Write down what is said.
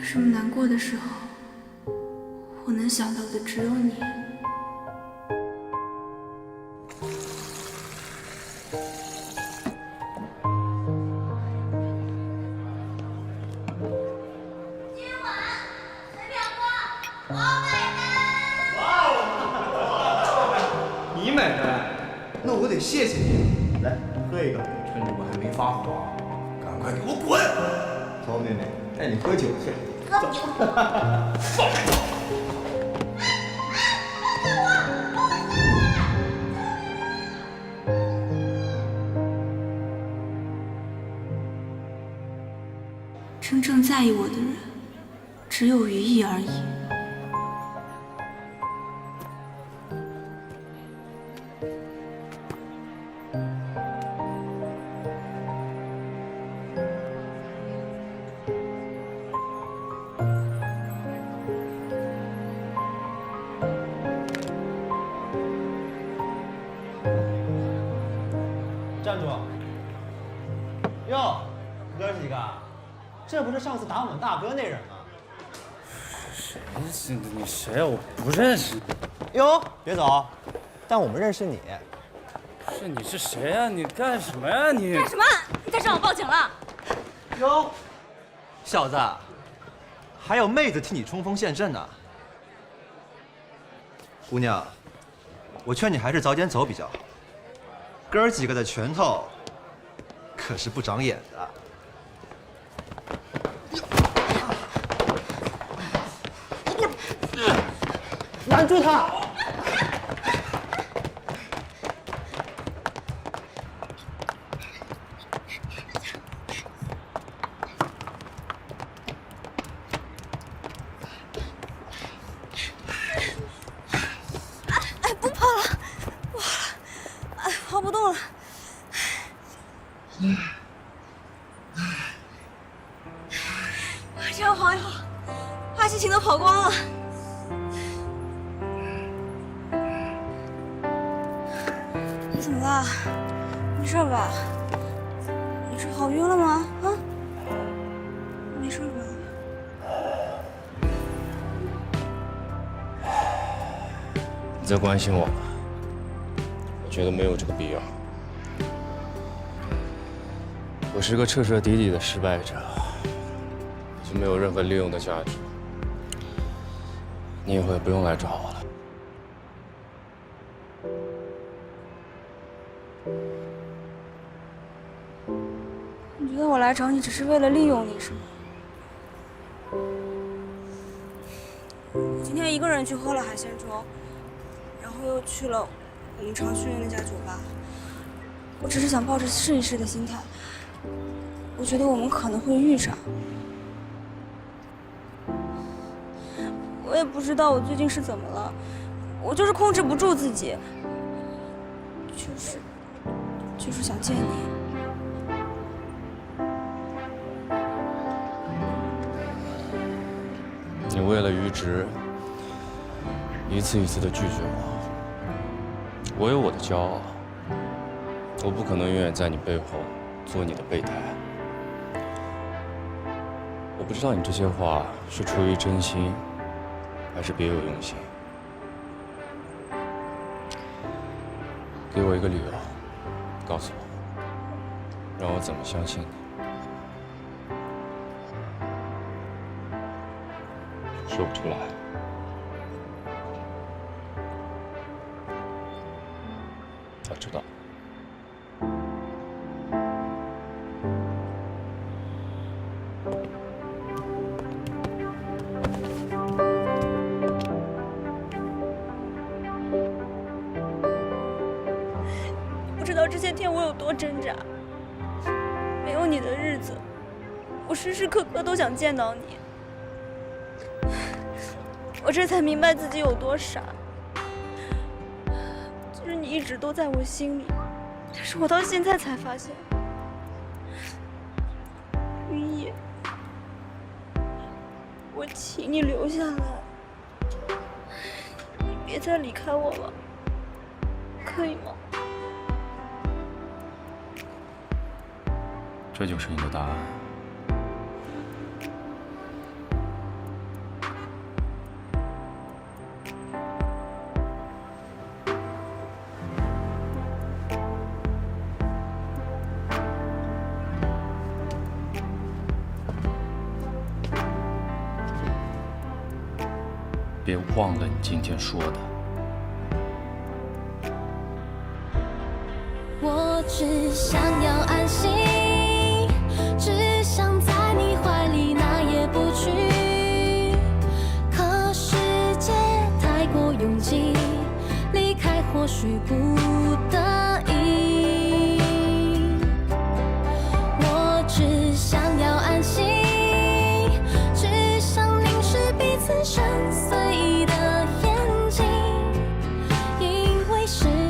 为什么难过的时候，我能想到的只有你？今晚随便喝，我买单。哇哦！你买单，那我得谢谢你。来，喝一个。趁着我还没发火，赶快给我滚！曹妹妹，带你喝酒去。走。真正在意我的人，只有于毅而已。站住！哟，哥几个，这不是上次打我们大哥那人吗？谁是你谁啊？我不认识。哟，别走，但我们认识你。是你是谁呀？你干什么呀？你干什么？你再让我报警了！哟，小子，还有妹子替你冲锋陷阵呢。姑娘，我劝你还是早点走比较好。哥儿几个的拳头可是不长眼的。拦住他！哎，不跑了，不跑了，哎，跑不动了。这样跑一跑，把心情都跑光了。你怎么了？没事吧？你是跑晕了吗？啊？没事吧？你在关心我吗？我觉得没有这个必要。我是个彻彻底底的失败者，已经没有任何利用的价值。你以后也不用来找我了。你觉得我来找你只是为了利用你，是吗？我今天一个人去喝了海鲜粥，然后又去了我们常去的那家酒吧。我只是想抱着试一试的心态，我觉得我们可能会遇上。我也不知道我最近是怎么了，我就是控制不住自己，就是想见你。你为了于直，一次一次的拒绝我。我有我的骄傲，我不可能永远在你背后做你的备胎。我不知道你这些话是出于真心，还是别有用心。给我一个理由，告诉我，让我怎么相信你。说不出来。我知道。不知道这些天我有多挣扎。没有你的日子，我时时刻刻都想见到你。我这才明白自己有多傻。其实你一直都在我心里，但是我到现在才发现，于毅，我请你留下来，你别再离开我了，可以吗？这就是你的答案。别忘了你今天说的。我只想要安心，只想在你怀里，哪也不去。可世界太过拥挤，离开或许不得已。我只想要安心，只想凝视彼此深邃的眼睛，因为是。